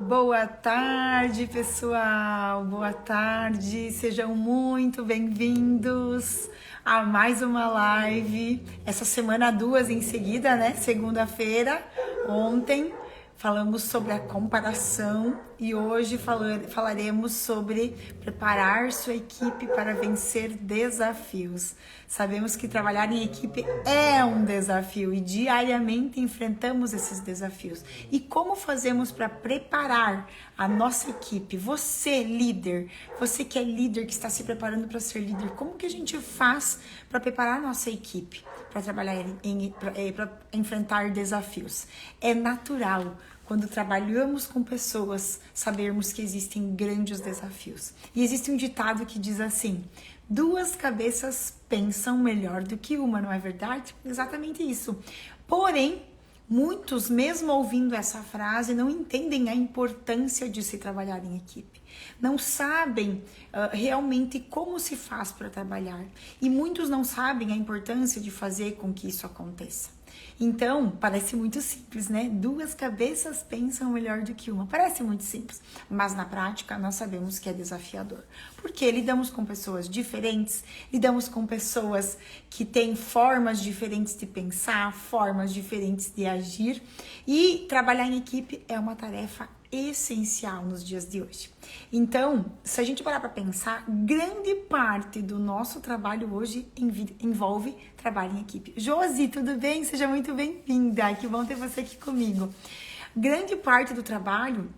Boa tarde, pessoal! Boa tarde, sejam muito bem-vindos a mais uma live. Essa semana, duas em seguida, né? Segunda-feira, ontem, falamos sobre a comparação e hoje falaremos sobre preparar sua equipe para vencer desafios. Sabemos que trabalhar em equipe é um desafio e diariamente enfrentamos esses desafios. E como fazemos para preparar a nossa equipe? Você, líder, você que é líder, que está se preparando para ser líder, como que a gente faz para preparar a nossa equipe para trabalhar para enfrentar desafios? É natural, quando trabalhamos com pessoas, sabermos que existem grandes desafios. E existe um ditado que diz assim: duas cabeças pensam melhor do que uma, não é verdade? Exatamente isso. Porém, muitos, mesmo ouvindo essa frase, não entendem a importância de se trabalhar em equipe. Não sabem realmente como se faz para trabalhar. E muitos não sabem a importância de fazer com que isso aconteça. Então, parece muito simples, né? Duas cabeças pensam melhor do que uma. Parece muito simples, mas na prática nós sabemos que é desafiador. Porque lidamos com pessoas diferentes, lidamos com pessoas que têm formas diferentes de pensar, formas diferentes de agir, e trabalhar em equipe é uma tarefa essencial nos dias de hoje. Então, se a gente parar para pensar, grande parte do nosso trabalho hoje envolve trabalho em equipe. Josi, tudo bem? Seja muito bem-vinda, que bom ter você aqui comigo. Grande parte do trabalho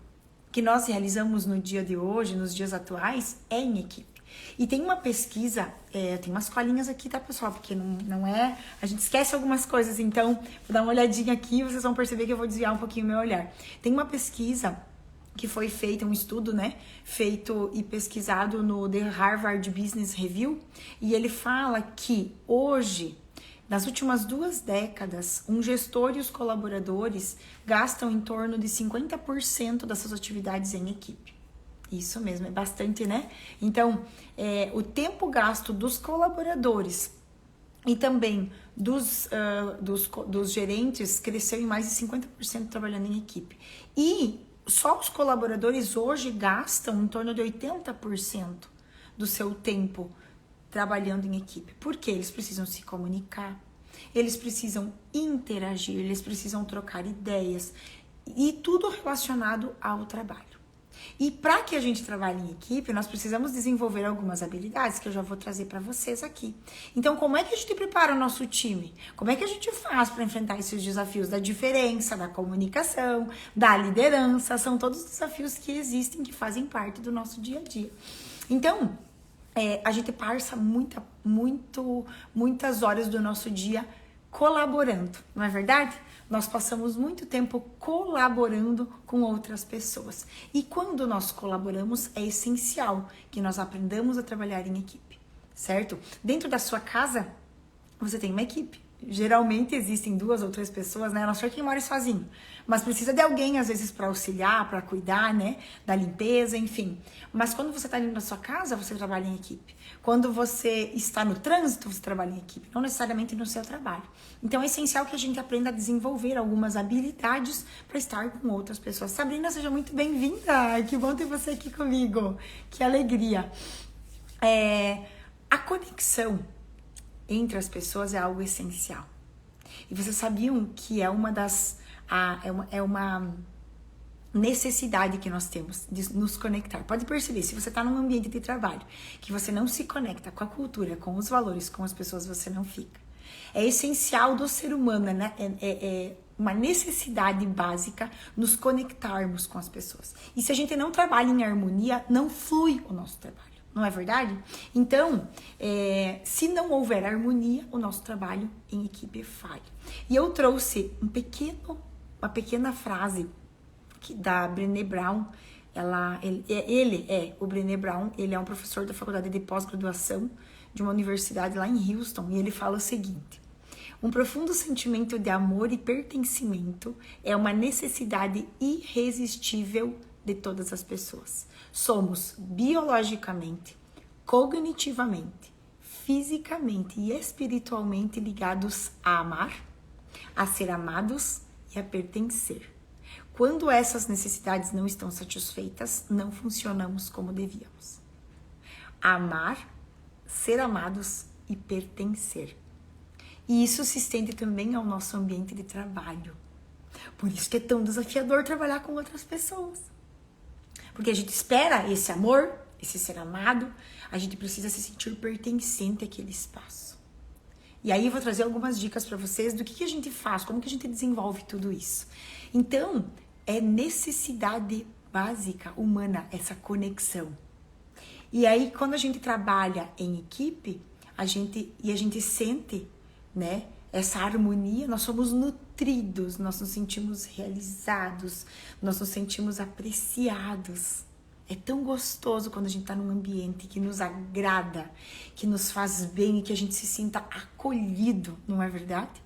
que nós realizamos no dia de hoje, nos dias atuais, é em equipe. E tem uma pesquisa, tem umas colinhas aqui, tá, pessoal? Porque não é... A gente esquece algumas coisas, então vou dar uma olhadinha aqui e vocês vão perceber que eu vou desviar um pouquinho o meu olhar. Tem uma pesquisa que foi feita, um estudo, né? Feito e pesquisado no The Harvard Business Review. E ele fala que hoje, nas últimas 2 décadas, um gestor e os colaboradores gastam em torno de 50% das suas atividades em equipe. Isso mesmo, é bastante, né? Então, o tempo gasto dos colaboradores e também dos gerentes cresceu em mais de 50% trabalhando em equipe. E só os colaboradores hoje gastam em torno de 80% do seu tempo trabalhando em equipe. Porque eles precisam se comunicar, eles precisam interagir, eles precisam trocar ideias e tudo relacionado ao trabalho. E para que a gente trabalhe em equipe, nós precisamos desenvolver algumas habilidades que eu já vou trazer para vocês aqui. Então, como é que a gente prepara o nosso time? Como é que a gente faz para enfrentar esses desafios da diferença, da comunicação, da liderança? São todos desafios que existem, que fazem parte do nosso dia a dia. Então, a gente passa muitas horas do nosso dia colaborando, não é verdade? Nós passamos muito tempo colaborando com outras pessoas. E quando nós colaboramos, é essencial que nós aprendamos a trabalhar em equipe, certo? Dentro da sua casa, você tem uma equipe. Geralmente existem 2 ou 3 pessoas, né? A não ser quem mora sozinho. Mas precisa de alguém, às vezes, para auxiliar, para cuidar, né? Da limpeza, enfim. Mas quando você está dentro da sua casa, você trabalha em equipe. Quando você está no trânsito, você trabalha em equipe. Não necessariamente no seu trabalho. Então, é essencial que a gente aprenda a desenvolver algumas habilidades para estar com outras pessoas. Sabrina, seja muito bem-vinda. Que bom ter você aqui comigo. Que alegria. A conexão entre as pessoas é algo essencial. E vocês sabiam que é uma necessidade que nós temos de nos conectar. Pode perceber, se você está num ambiente de trabalho que você não se conecta com a cultura, com os valores, com as pessoas, você não fica. É essencial do ser humano, né? É uma necessidade básica nos conectarmos com as pessoas. E se a gente não trabalha em harmonia, não flui o nosso trabalho. Não é verdade? Então, se não houver harmonia, o nosso trabalho em equipe falha. E eu trouxe uma pequena frase da Brené Brown. O Brené Brown, ele é um professor da faculdade de pós-graduação de uma universidade lá em Houston, e ele fala o seguinte: um profundo sentimento de amor e pertencimento é uma necessidade irresistível de todas as pessoas. Somos biologicamente, cognitivamente, fisicamente e espiritualmente ligados a amar, a ser amados e a pertencer. quando essas necessidades não estão satisfeitas, não funcionamos como devíamos. Amar, ser amados e pertencer. E isso se estende também ao nosso ambiente de trabalho. Por isso que é tão desafiador trabalhar com outras pessoas. Porque a gente espera esse amor, esse ser amado, a gente precisa se sentir pertencente àquele espaço. E aí eu vou trazer algumas dicas para vocês do que a gente faz, como que a gente desenvolve tudo isso. Então, é necessidade básica humana essa conexão. E aí, quando a gente trabalha em equipe, a gente sente, né, essa harmonia, nós somos nutridos, nós nos sentimos realizados, nós nos sentimos apreciados. É tão gostoso quando a gente está num ambiente que nos agrada, que nos faz bem e que a gente se sinta acolhido, não é verdade?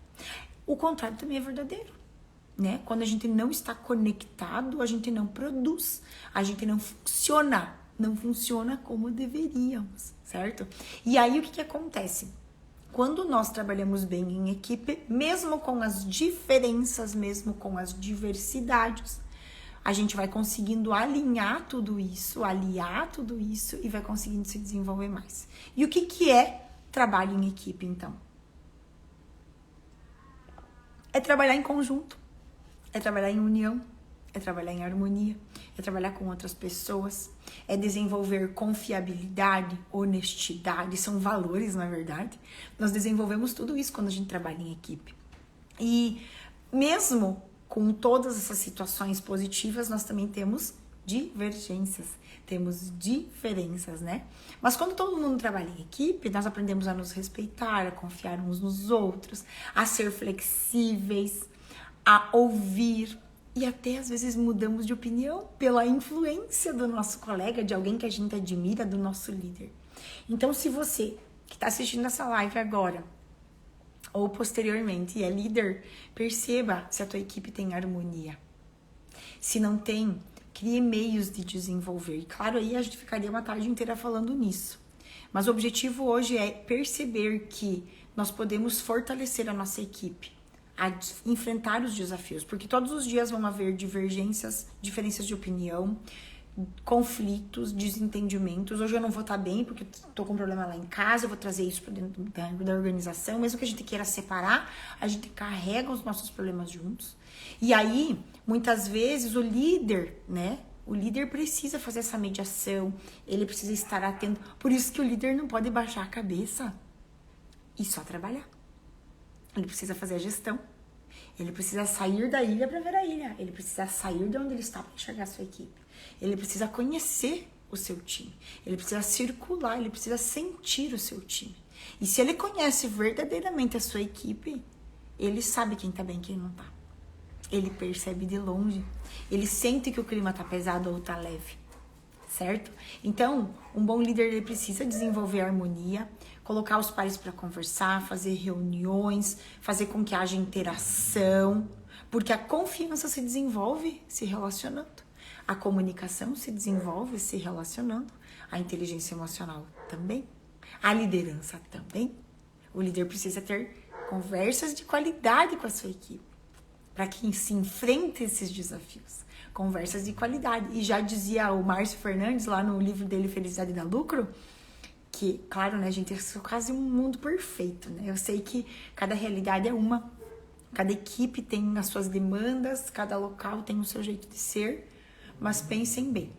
O contrário também é verdadeiro, né? Quando a gente não está conectado, a gente não produz, a gente não funciona como deveríamos, certo? E aí o que acontece? Quando nós trabalhamos bem em equipe, mesmo com as diferenças, mesmo com as diversidades, a gente vai conseguindo alinhar tudo isso, aliar tudo isso e vai conseguindo se desenvolver mais. E o que é trabalho em equipe, então? É trabalhar em conjunto, é trabalhar em união, é trabalhar em harmonia, é trabalhar com outras pessoas, é desenvolver confiabilidade, honestidade, são valores, na verdade. Nós desenvolvemos tudo isso quando a gente trabalha em equipe. E mesmo com todas essas situações positivas, nós também temos divergências, temos diferenças, né? Mas quando todo mundo trabalha em equipe, nós aprendemos a nos respeitar, a confiar uns nos outros, a ser flexíveis, a ouvir e até às vezes mudamos de opinião pela influência do nosso colega, de alguém que a gente admira, do nosso líder. Então, se você que está assistindo essa live agora ou posteriormente e é líder, perceba se a tua equipe tem harmonia. Se não tem, crie meios de desenvolver. E claro, aí a gente ficaria uma tarde inteira falando nisso. Mas o objetivo hoje é perceber que nós podemos fortalecer a nossa equipe, a enfrentar os desafios, porque todos os dias vão haver divergências, diferenças de opinião, conflitos, desentendimentos. Hoje eu não vou estar bem porque estou com um problema lá em casa, eu vou trazer isso para dentro da organização. Mesmo que a gente queira separar, a gente carrega os nossos problemas juntos. E aí, muitas vezes, o líder, né? O líder precisa fazer essa mediação, ele precisa estar atento. Por isso que o líder não pode baixar a cabeça e só trabalhar. Ele precisa fazer a gestão. Ele precisa sair da ilha para ver a ilha. Ele precisa sair de onde ele está para enxergar a sua equipe. Ele precisa conhecer o seu time. Ele precisa circular, ele precisa sentir o seu time. E se ele conhece verdadeiramente a sua equipe, ele sabe quem tá bem e quem não tá. Ele percebe de longe. Ele sente que o clima tá pesado ou tá leve. Certo? Então, um bom líder ele precisa desenvolver harmonia, colocar os pares para conversar, fazer reuniões, fazer com que haja interação, porque a confiança se desenvolve se relacionando, a comunicação se desenvolve se relacionando, a inteligência emocional também, a liderança também. O líder precisa ter conversas de qualidade com a sua equipe, para que se enfrente esses desafios. Conversas de qualidade. E já dizia o Márcio Fernandes, lá no livro dele, Felicidade dá Lucro, que, claro, né, gente, é quase um mundo perfeito, né? Eu sei que cada realidade é uma, cada equipe tem as suas demandas, cada local tem o seu jeito de ser, mas pensem bem.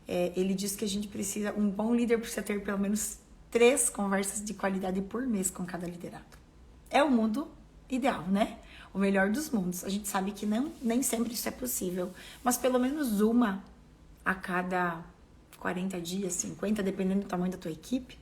Ele diz que a gente precisa, um bom líder precisa ter pelo menos 3 conversas de qualidade por mês com cada liderado. É o mundo ideal, né? O melhor dos mundos. A gente sabe que nem sempre isso é possível, mas pelo menos uma a cada 40 dias, 50, dependendo do tamanho da tua equipe,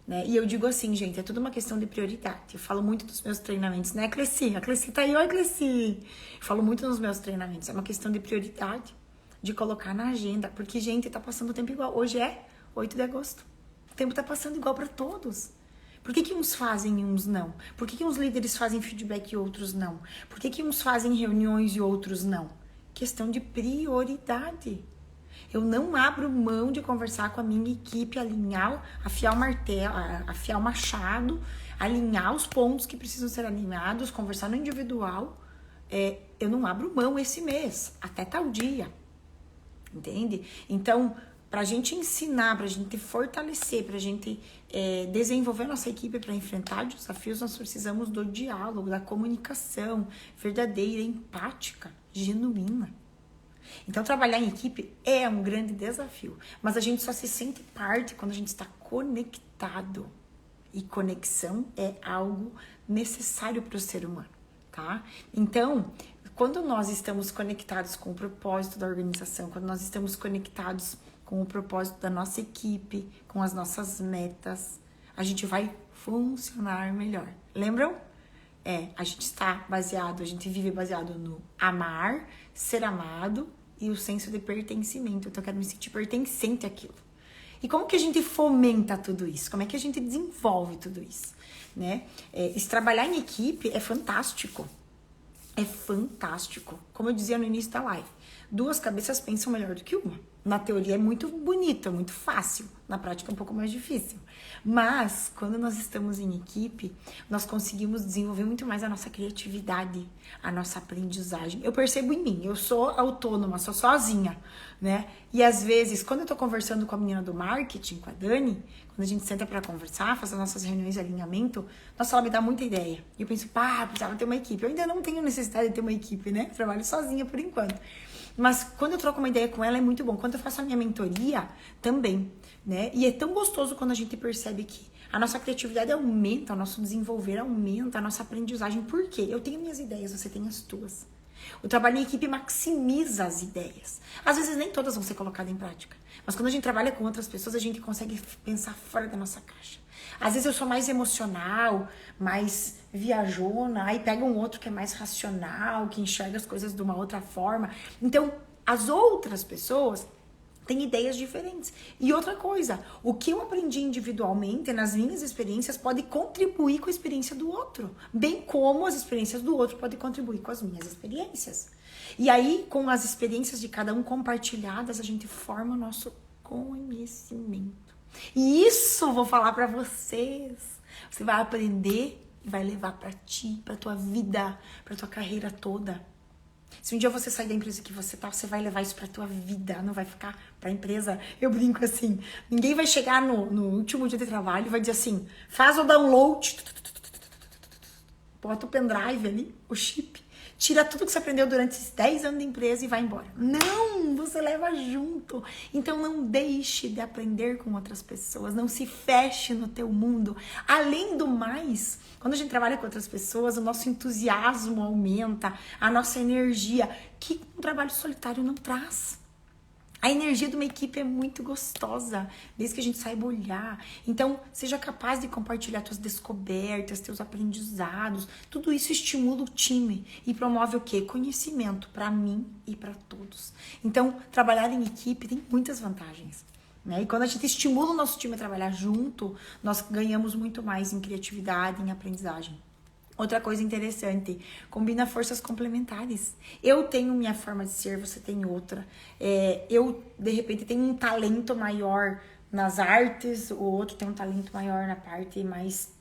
né? E eu digo assim, gente, é tudo uma questão de prioridade. Eu falo muito dos meus treinamentos, né, Cleci? A Cleci tá aí, oi, Cleci! Eu falo muito nos meus treinamentos, é uma questão de prioridade, de colocar na agenda, porque, gente, tá passando o tempo igual. Hoje é 8 de agosto. O tempo tá passando igual para todos. Por que uns fazem e uns não? Por que uns líderes fazem feedback e outros não? Por que uns fazem reuniões e outros não? Questão de prioridade. Eu não abro mão de conversar com a minha equipe, alinhar, afiar o martelo, afiar o machado, alinhar os pontos que precisam ser alinhados, conversar no individual, eu não abro mão esse mês, até tal dia, entende? Então, pra gente ensinar, pra gente fortalecer, pra gente desenvolver a nossa equipe para enfrentar desafios, nós precisamos do diálogo, da comunicação verdadeira, empática, genuína. Então, trabalhar em equipe é um grande desafio, mas a gente só se sente parte quando a gente está conectado. E conexão é algo necessário para o ser humano, tá? Então, quando nós estamos conectados com o propósito da organização, quando nós estamos conectados com o propósito da nossa equipe, com as nossas metas, a gente vai funcionar melhor. Lembram? A gente está baseado, a gente vive baseado no amar, ser amado e o senso de pertencimento. Então, eu quero me sentir pertencente àquilo. E como que a gente fomenta tudo isso? Como é que a gente desenvolve tudo isso? Né? Trabalhar em equipe é fantástico. É fantástico. Como eu dizia no início da live, 2 cabeças pensam melhor do que uma. Na teoria é muito bonito, é muito fácil. Na prática é um pouco mais difícil. Mas, quando nós estamos em equipe, nós conseguimos desenvolver muito mais a nossa criatividade, a nossa aprendizagem. Eu percebo em mim, eu sou autônoma, sou sozinha, né? E às vezes, quando eu tô conversando com a menina do marketing, com a Dani, quando a gente senta pra conversar, fazer as nossas reuniões de alinhamento, nossa, ela me dá muita ideia. E eu penso, precisava ter uma equipe. Eu ainda não tenho necessidade de ter uma equipe, né? Trabalho sozinha por enquanto. Mas quando eu troco uma ideia com ela é muito bom. Quando eu faço a minha mentoria, também, né? E é tão gostoso quando a gente percebe que a nossa criatividade aumenta, o nosso desenvolver aumenta, a nossa aprendizagem. Por quê? Eu tenho minhas ideias, você tem as tuas. O trabalho em equipe maximiza as ideias. Às vezes nem todas vão ser colocadas em prática. Mas quando a gente trabalha com outras pessoas, a gente consegue pensar fora da nossa caixa. Às vezes eu sou mais emocional, mais viajona, aí pega um outro que é mais racional, que enxerga as coisas de uma outra forma. Então, as outras pessoas têm ideias diferentes. E outra coisa, o que eu aprendi individualmente nas minhas experiências pode contribuir com a experiência do outro, bem como as experiências do outro podem contribuir com as minhas experiências. E aí, com as experiências de cada um compartilhadas, a gente forma o nosso conhecimento. E isso vou falar pra vocês. Você vai aprender e vai levar pra ti, pra tua vida, pra tua carreira toda. Se um dia você sair da empresa que você tá, você vai levar isso pra tua vida, não vai ficar pra empresa. Eu brinco assim, ninguém vai chegar no último dia de trabalho e vai dizer assim, faz o download, bota o pendrive ali, o chip, tira tudo que você aprendeu durante esses 10 anos de empresa e vai embora. Não, você leva junto. Então não deixe de aprender com outras pessoas, não se feche no teu mundo. Além do mais, quando a gente trabalha com outras pessoas, o nosso entusiasmo aumenta, a nossa energia, que um trabalho solitário não traz. A energia de uma equipe é muito gostosa, desde que a gente saiba olhar. Então, seja capaz de compartilhar suas descobertas, teus aprendizados. Tudo isso estimula o time e promove o quê? Conhecimento para mim e para todos. Então, trabalhar em equipe tem muitas vantagens, né? E quando a gente estimula o nosso time a trabalhar junto, nós ganhamos muito mais em criatividade, em aprendizagem. Outra coisa interessante, combina forças complementares. Eu tenho minha forma de ser, você tem outra. Eu, de repente, tenho um talento maior nas artes, o outro tem um talento maior na parte mais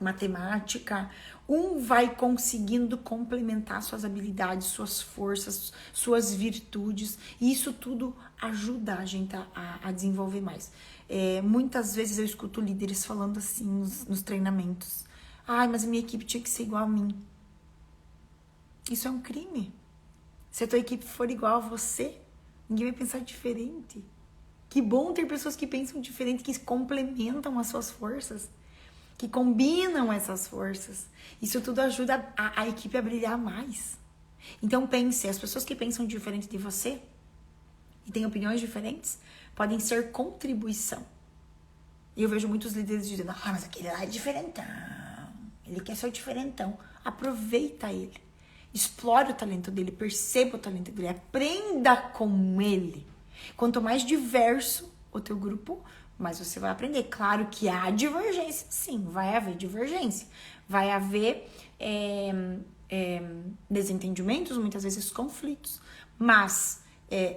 matemática. Um vai conseguindo complementar suas habilidades, suas forças, suas virtudes. E isso tudo ajuda a gente a desenvolver mais. Muitas vezes eu escuto líderes falando assim nos treinamentos. Ai, mas a minha equipe tinha que ser igual a mim. Isso é um crime. Se a tua equipe for igual a você, ninguém vai pensar diferente. Que bom ter pessoas que pensam diferente, que complementam as suas forças, que combinam essas forças. Isso tudo ajuda a equipe a brilhar mais. Então pense, as pessoas que pensam diferente de você e têm opiniões diferentes podem ser contribuição. E eu vejo muitos líderes dizendo, mas aquele lá é diferentão. Ele quer ser o diferentão. Aproveita ele. Explore o talento dele. Perceba o talento dele. Aprenda com ele. Quanto mais diverso o teu grupo, mais você vai aprender. Claro que há divergência. Sim, vai haver divergência. Vai haver desentendimentos, muitas vezes conflitos. Mas,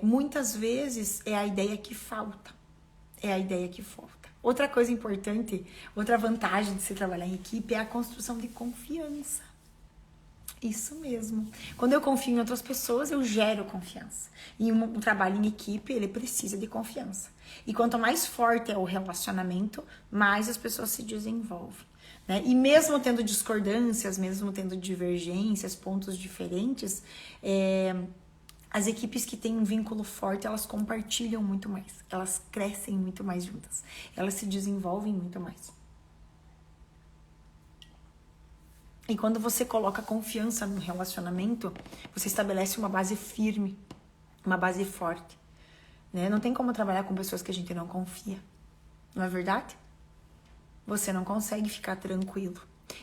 muitas vezes, é a ideia que falta. É a ideia que falta. Outra coisa importante, outra vantagem de se trabalhar em equipe é a construção de confiança. Isso mesmo. Quando eu confio em outras pessoas, eu gero confiança. E um trabalho em equipe, ele precisa de confiança. E quanto mais forte é o relacionamento, mais as pessoas se desenvolvem, né? E mesmo tendo discordâncias, mesmo tendo divergências, pontos diferentes, as equipes que têm um vínculo forte, elas compartilham muito mais. Elas crescem muito mais juntas. Elas se desenvolvem muito mais. E quando você coloca confiança no relacionamento, você estabelece uma base firme, uma base forte, né? Não tem como trabalhar com pessoas que a gente não confia, não é verdade? Você não consegue ficar tranquilo.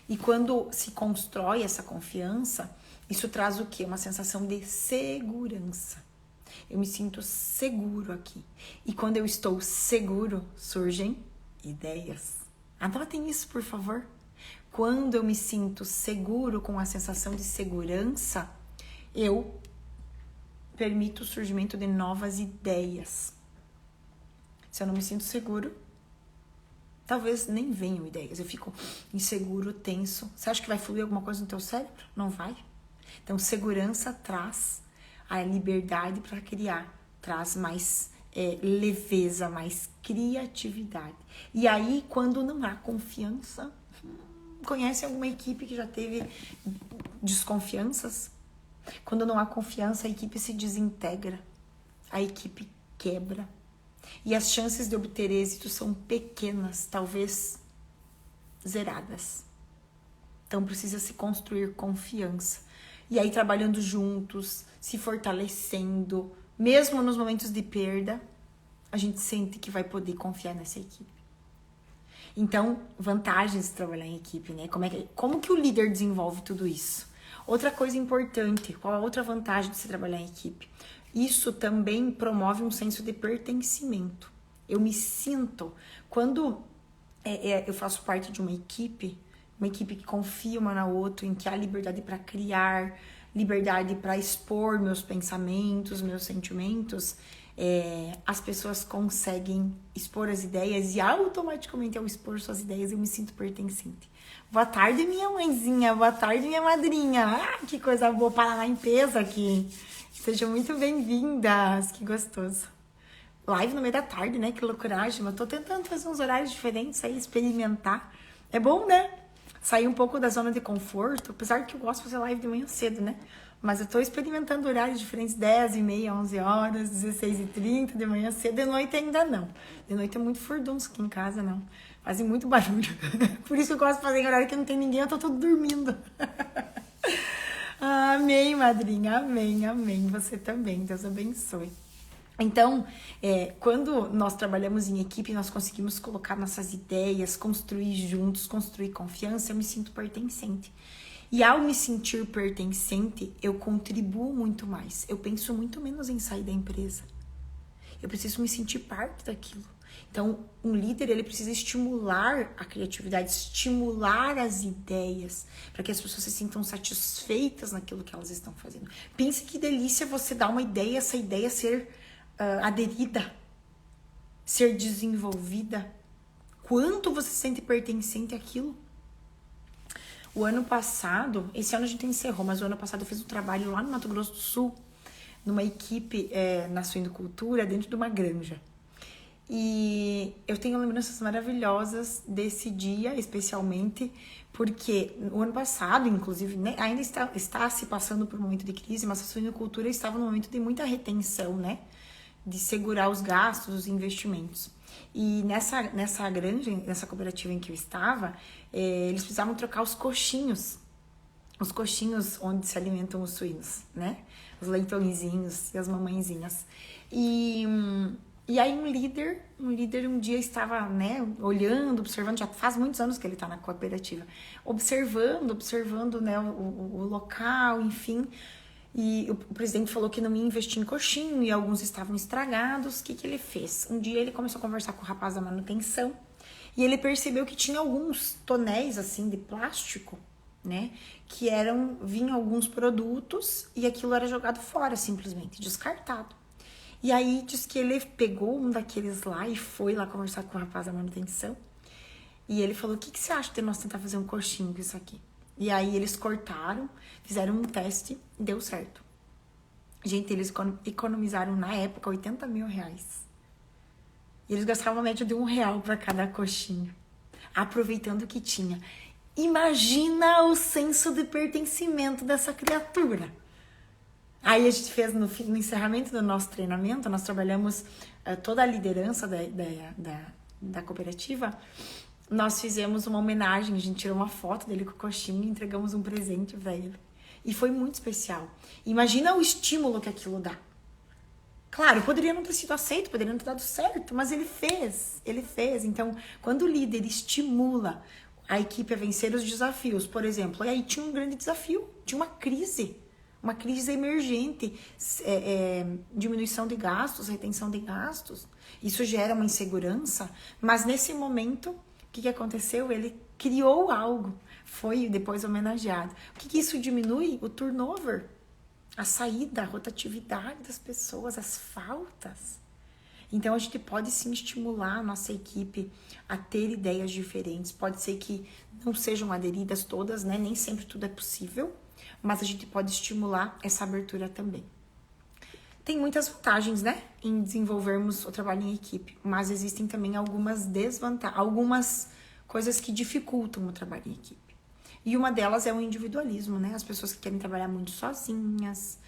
E quando se constrói essa confiança, isso traz o quê? Uma sensação de segurança. Eu me sinto seguro aqui. E quando eu estou seguro, surgem ideias. Anotem isso, por favor. Quando eu me sinto seguro, com a sensação de segurança, eu permito o surgimento de novas ideias. Se eu não me sinto seguro, talvez nem venham ideias. Eu fico inseguro, tenso. Você acha que vai fluir alguma coisa no teu cérebro? Não vai. Então, segurança traz a liberdade para criar, traz mais leveza, mais criatividade. E aí, quando não há confiança... Conhece alguma equipe que já teve desconfianças? Quando não há confiança, a equipe se desintegra, a equipe quebra. E as chances de obter êxito são pequenas, talvez zeradas. Então precisa se construir confiança. E aí trabalhando juntos, se fortalecendo, mesmo nos momentos de perda, a gente sente que vai poder confiar nessa equipe. Então, vantagens de trabalhar em equipe, né? Como que o líder desenvolve tudo isso? Outra coisa importante, qual a outra vantagem de se trabalhar em equipe? Isso também promove um senso de pertencimento. Eu me sinto, quando eu faço parte de uma equipe que confia uma na outra, em que há liberdade para criar, liberdade para expor meus pensamentos, meus sentimentos, as pessoas conseguem expor as ideias e automaticamente ao expor suas ideias eu me sinto pertencente. Boa tarde, minha mãezinha, boa tarde, minha madrinha. Ah, que coisa boa para a limpeza aqui. Sejam muito bem-vindas, que gostoso. Live no meio da tarde, né? Que loucuragem. Eu tô tentando fazer uns horários diferentes aí, experimentar. É bom, né? Sair um pouco da zona de conforto, apesar que eu gosto de fazer live de manhã cedo, né? Mas eu tô experimentando horários diferentes, 10h30, 11 horas, 16h30, de manhã cedo, de noite ainda não. De noite é muito furdunço aqui em casa, não. Fazem muito barulho. Por isso que eu gosto de fazer em horário que não tem ninguém, eu tô todo dormindo. Amém, madrinha, amém, amém. Você também, Deus abençoe. Então, quando nós trabalhamos em equipe, nós conseguimos colocar nossas ideias, construir juntos, construir confiança, eu me sinto pertencente. E ao me sentir pertencente, eu contribuo muito mais. Eu penso muito menos em sair da empresa. Eu preciso me sentir parte daquilo. Então, um líder, ele precisa estimular a criatividade, estimular as ideias, para que as pessoas se sintam satisfeitas naquilo que elas estão fazendo. Pense que delícia você dar uma ideia, essa ideia ser aderida, ser desenvolvida. Quanto você se sente pertencente àquilo? O ano passado, esse ano a gente encerrou, mas o ano passado eu fiz um trabalho lá no Mato Grosso do Sul, numa equipe na suinocultura, dentro de uma granja. E eu tenho lembranças maravilhosas desse dia, especialmente porque o ano passado, inclusive, né, ainda está se passando por um momento de crise, mas a suinocultura estava num momento de muita retenção, né? De segurar os gastos, os investimentos. E nessa granja, nessa cooperativa em que eu estava, eles precisavam trocar os coxinhos onde se alimentam os suínos, né? Os leitõezinhos e as mamãezinhas. E aí um líder um dia estava, né, olhando, observando, já faz muitos anos que ele está na cooperativa, observando, né, o local, enfim. E o presidente falou que não ia investir em coxinho e alguns estavam estragados. O que ele fez? Um dia ele começou a conversar com o rapaz da manutenção e ele percebeu que tinha alguns tonéis assim de plástico, né? Que vinham alguns produtos e aquilo era jogado fora, simplesmente, descartado. E aí diz que ele pegou um daqueles lá e foi lá conversar com o rapaz da manutenção. E ele falou: o que você acha de nós tentar fazer um coxinho com isso aqui? E aí eles cortaram, fizeram um teste e deu certo. Gente, eles economizaram na época 80 mil reais. E eles gastavam uma média de R$1 para cada coxinha, aproveitando o que tinha. Imagina o senso de pertencimento dessa criatura. Aí a gente fez no encerramento do nosso treinamento, nós trabalhamos toda a liderança da cooperativa. Nós fizemos uma homenagem, a gente tirou uma foto dele com o coxinha e entregamos um presente para ele. E foi muito especial. Imagina o estímulo que aquilo dá. Claro, poderia não ter sido aceito, poderia não ter dado certo, mas ele fez. Então, quando o líder estimula a equipe a vencer os desafios, por exemplo, aí tinha um grande desafio, tinha uma crise emergente, diminuição de gastos, retenção de gastos, isso gera uma insegurança, mas nesse momento, o que aconteceu? Ele criou algo, foi depois homenageado. O que isso diminui? O turnover, a saída, a rotatividade das pessoas, as faltas. Então a gente pode sim estimular a nossa equipe a ter ideias diferentes, pode ser que não sejam aderidas todas, né? Nem sempre tudo é possível, mas a gente pode estimular essa abertura também. Tem muitas vantagens, né, em desenvolvermos o trabalho em equipe, mas existem também algumas desvantagens, algumas coisas que dificultam o trabalho em equipe. E uma delas é o individualismo, né? As pessoas que querem trabalhar muito sozinhas,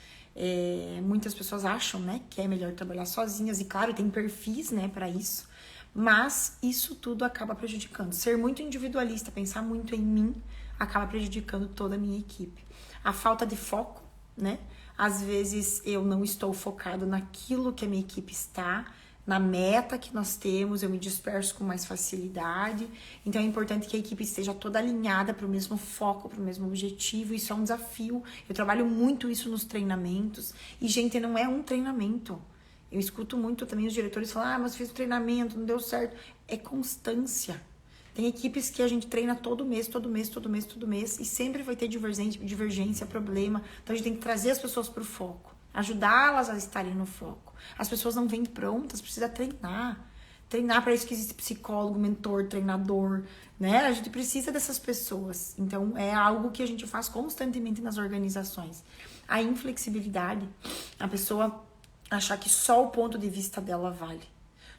muitas pessoas acham, né, que é melhor trabalhar sozinhas, e claro, tem perfis, né, para isso, mas isso tudo acaba prejudicando. Ser muito individualista, pensar muito em mim, acaba prejudicando toda a minha equipe. A falta de foco, né? Às vezes eu não estou focado naquilo que a minha equipe está, na meta que nós temos, eu me disperso com mais facilidade. Então é importante que a equipe esteja toda alinhada para o mesmo foco, para o mesmo objetivo. Isso é um desafio. Eu trabalho muito isso nos treinamentos. E, gente, não é um treinamento. Eu escuto muito também os diretores falar, mas fiz o treinamento, não deu certo. É constância. Tem equipes que a gente treina todo mês, e sempre vai ter divergência, problema. Então a gente tem que trazer as pessoas para o foco, ajudá-las a estarem no foco. As pessoas não vêm prontas, precisa treinar. Treinar, para isso que existe psicólogo, mentor, treinador, né? A gente precisa dessas pessoas. Então é algo que a gente faz constantemente nas organizações. A inflexibilidade, a pessoa achar que só o ponto de vista dela vale.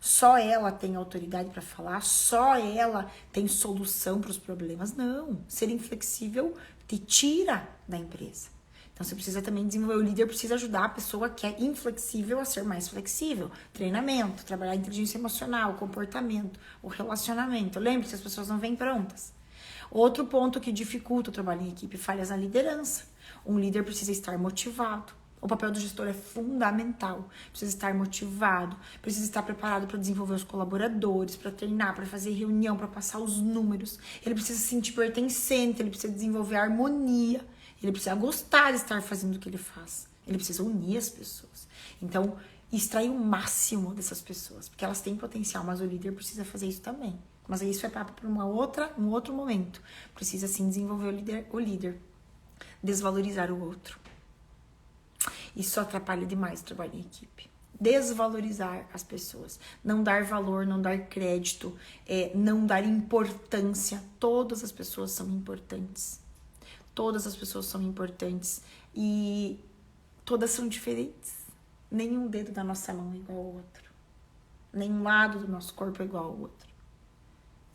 Só ela tem autoridade para falar, só ela tem solução para os problemas. Não, ser inflexível te tira da empresa. Então você precisa também desenvolver, o líder precisa ajudar a pessoa que é inflexível a ser mais flexível. Treinamento, trabalhar a inteligência emocional, o comportamento, o relacionamento. Lembre-se, as pessoas não vêm prontas. Outro ponto que dificulta o trabalho em equipe, falhas na liderança. Um líder precisa estar motivado. O papel do gestor é fundamental. Precisa estar motivado, precisa estar preparado para desenvolver os colaboradores, para treinar, para fazer reunião, para passar os números. Ele precisa se sentir pertencente, ele precisa desenvolver harmonia, ele precisa gostar de estar fazendo o que ele faz. Ele precisa unir as pessoas. Então, extrair o máximo dessas pessoas, porque elas têm potencial, mas o líder precisa fazer isso também. Mas isso é papo para um outro momento. Precisa sim desenvolver o líder, desvalorizar o outro. Isso atrapalha demais o trabalho em equipe. Desvalorizar as pessoas, não dar valor, não dar crédito, não dar importância. Todas as pessoas são importantes. Todas as pessoas são importantes e todas são diferentes. Nenhum dedo da nossa mão é igual ao outro. Nenhum lado do nosso corpo é igual ao outro.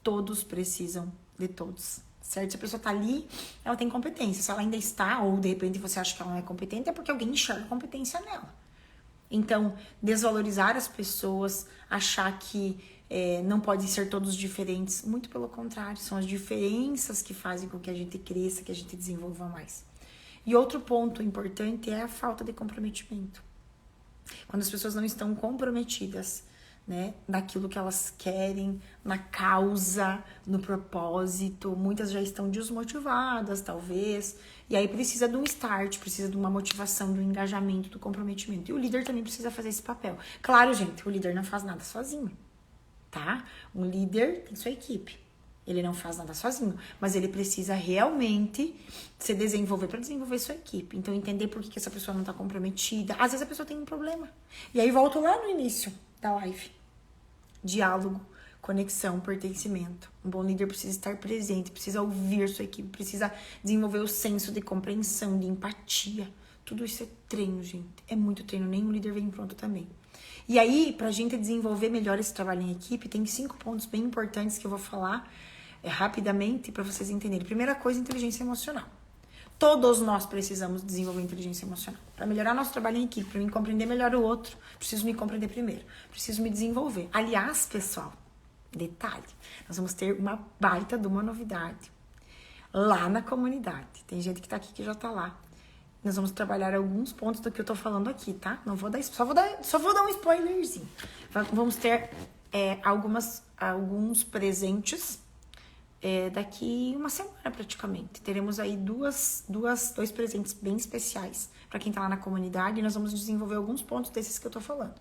Todos precisam de todos. Certo? Se a pessoa tá ali, ela tem competência. Se ela ainda está, ou de repente você acha que ela não é competente, é porque alguém enxerga competência nela. Então, desvalorizar as pessoas, achar que não podem ser todos diferentes, muito pelo contrário, são as diferenças que fazem com que a gente cresça, que a gente desenvolva mais. E outro ponto importante é a falta de comprometimento. Quando as pessoas não estão comprometidas, né, daquilo que elas querem, na causa, no propósito, muitas já estão desmotivadas, talvez, e aí precisa de um start, precisa de uma motivação, do engajamento, do comprometimento, e o líder também precisa fazer esse papel. Claro, gente, o líder não faz nada sozinho, tá? Um líder tem sua equipe, ele não faz nada sozinho, mas ele precisa realmente se desenvolver para desenvolver sua equipe, então entender por que essa pessoa não está comprometida, às vezes a pessoa tem um problema, e aí volto lá no início da live. Diálogo, conexão, pertencimento. Um bom líder precisa estar presente, precisa ouvir sua equipe, precisa desenvolver o senso de compreensão, de empatia. Tudo isso é treino, gente. É muito treino, nenhum líder vem pronto também. E aí, pra gente desenvolver melhor esse trabalho em equipe, tem 5 pontos bem importantes que eu vou falar rapidamente para vocês entenderem. Primeira coisa, inteligência emocional. Todos nós precisamos desenvolver inteligência emocional. Para melhorar nosso trabalho em equipe, para me compreender melhor o outro, preciso me compreender primeiro. Preciso me desenvolver. Aliás, pessoal, detalhe, nós vamos ter uma baita de uma novidade lá na comunidade. Tem gente que tá aqui que já tá lá. Nós vamos trabalhar alguns pontos do que eu tô falando aqui, tá? Não vou dar, só vou dar um spoilerzinho. Vamos ter alguns presentes daqui uma semana praticamente. Teremos aí dois presentes bem especiais para quem tá lá na comunidade e nós vamos desenvolver alguns pontos desses que eu tô falando.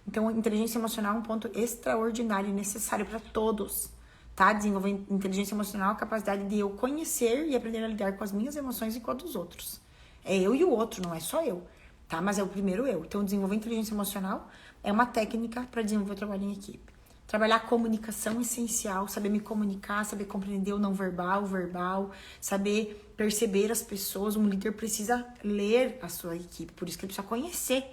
Então, inteligência emocional é um ponto extraordinário e necessário para todos, tá? Desenvolver inteligência emocional é a capacidade de eu conhecer e aprender a lidar com as minhas emoções e com a dos outros. É eu e o outro, não é só eu, tá? Mas é o primeiro eu. Então, desenvolver inteligência emocional é uma técnica para desenvolver o trabalho em equipe. Trabalhar a comunicação é essencial, saber me comunicar, saber compreender o não verbal, o verbal, saber perceber as pessoas. Um líder precisa ler a sua equipe, por isso que ele precisa conhecer.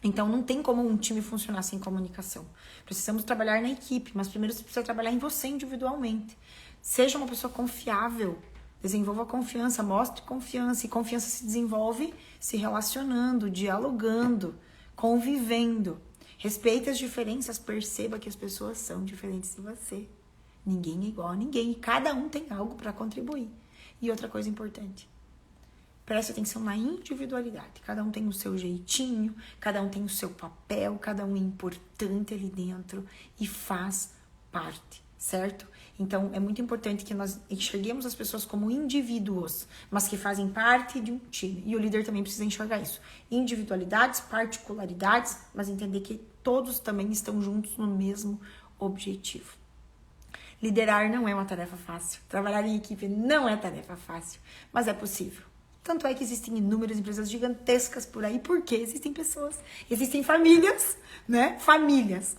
Então, não tem como um time funcionar sem comunicação. Precisamos trabalhar na equipe, mas primeiro você precisa trabalhar em você individualmente. Seja uma pessoa confiável. Desenvolva confiança, mostre confiança. E confiança se desenvolve se relacionando, dialogando, convivendo. Respeite as diferenças, perceba que as pessoas são diferentes de você. Ninguém é igual a ninguém. Cada um tem algo para contribuir. E outra coisa importante, preste atenção na individualidade. Cada um tem o seu jeitinho, cada um tem o seu papel, cada um é importante ali dentro e faz parte, certo? Então, é muito importante que nós enxerguemos as pessoas como indivíduos, mas que fazem parte de um time. E o líder também precisa enxergar isso. Individualidades, particularidades, mas entender que todos também estão juntos no mesmo objetivo. Liderar não é uma tarefa fácil. Trabalhar em equipe não é tarefa fácil, mas é possível. Tanto é que existem inúmeras empresas gigantescas por aí, porque existem pessoas, existem famílias, né? Famílias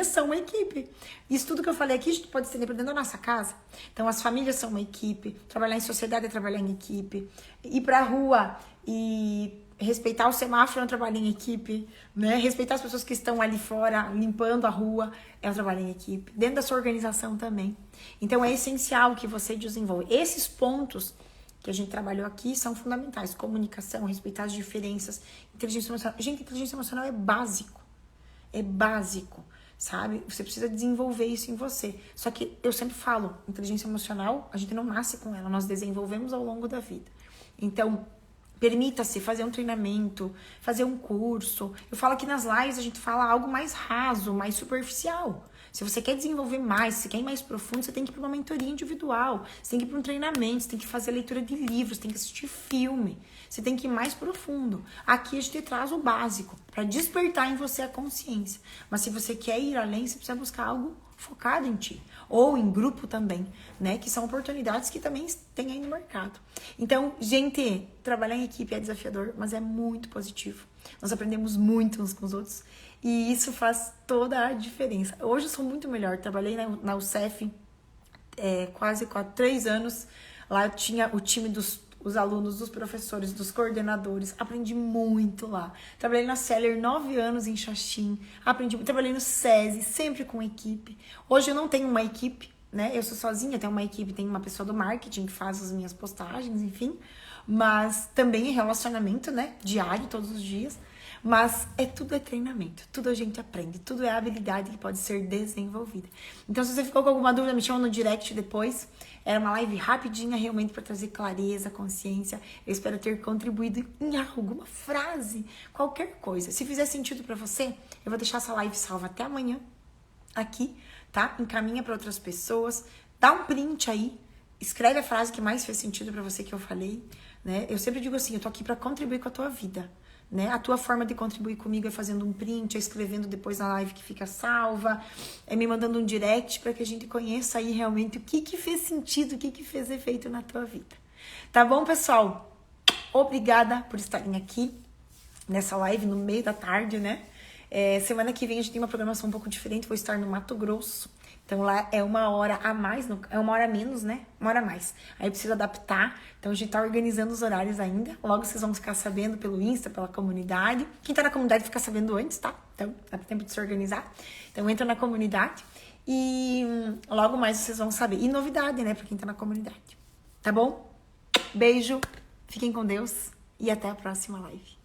são uma equipe. Isso tudo que eu falei aqui, a gente pode estender para dentro da nossa casa. Então, as famílias são uma equipe, trabalhar em sociedade é trabalhar em equipe, ir pra rua e respeitar o semáforo é um trabalho em equipe, né? Respeitar as pessoas que estão ali fora, limpando a rua, é um trabalho em equipe. Dentro da sua organização também. Então, é essencial que você desenvolva. Esses pontos que a gente trabalhou aqui são fundamentais. Comunicação, respeitar as diferenças, inteligência emocional. Gente, inteligência emocional é básico. É básico, sabe? Você precisa desenvolver isso em você. Só que eu sempre falo, inteligência emocional, a gente não nasce com ela, nós desenvolvemos ao longo da vida. Então, permita-se fazer um treinamento, fazer um curso. Eu falo aqui nas lives, a gente fala algo mais raso, mais superficial. Se você quer desenvolver mais, se quer ir mais profundo, você tem que ir para uma mentoria individual, você tem que ir para um treinamento, você tem que fazer leitura de livros, você tem que assistir filme, você tem que ir mais profundo. Aqui a gente traz o básico, para despertar em você a consciência. Mas se você quer ir além, você precisa buscar algo focado em ti. Ou em grupo também, né? Que são oportunidades que também tem aí no mercado. Então, gente, trabalhar em equipe é desafiador, mas é muito positivo. Nós aprendemos muito uns com os outros. E isso faz toda a diferença. Hoje eu sou muito melhor. Trabalhei na UCEF quase 3 anos. Lá eu tinha o time dos alunos, dos professores, dos coordenadores. Aprendi muito lá. Trabalhei na Seller 9 anos em Xaxim. Trabalhei no SESI, sempre com equipe. Hoje eu não tenho uma equipe, né? Eu sou sozinha, tenho uma equipe, tem uma pessoa do marketing que faz as minhas postagens, enfim. Mas também é relacionamento, né? Diário, todos os dias. Mas tudo é treinamento, tudo a gente aprende, tudo é habilidade que pode ser desenvolvida. Então, se você ficou com alguma dúvida, me chama no direct depois. Era uma live rapidinha, realmente, para trazer clareza, consciência. Eu espero ter contribuído em alguma frase, qualquer coisa. Se fizer sentido para você, eu vou deixar essa live salva até amanhã, aqui, tá? Encaminha para outras pessoas, dá um print aí, escreve a frase que mais fez sentido para você que eu falei, né? Eu sempre digo assim, eu tô aqui para contribuir com a tua vida. Né? A tua forma de contribuir comigo é fazendo um print, é escrevendo depois na live que fica salva, é me mandando um direct para que a gente conheça aí realmente o que fez sentido, o que fez efeito na tua vida. Tá bom, pessoal? Obrigada por estarem aqui nessa live no meio da tarde, né? Semana que vem a gente tem uma programação um pouco diferente, vou estar no Mato Grosso. Então lá é 1 hora a mais, é 1 hora a menos, né? 1 hora a mais. Aí eu preciso adaptar, então a gente tá organizando os horários ainda. Logo vocês vão ficar sabendo pelo Insta, pela comunidade. Quem tá na comunidade fica sabendo antes, tá? Então dá tempo de se organizar. Então entra na comunidade e logo mais vocês vão saber. E novidade, né, pra quem tá na comunidade. Tá bom? Beijo, fiquem com Deus e até a próxima live.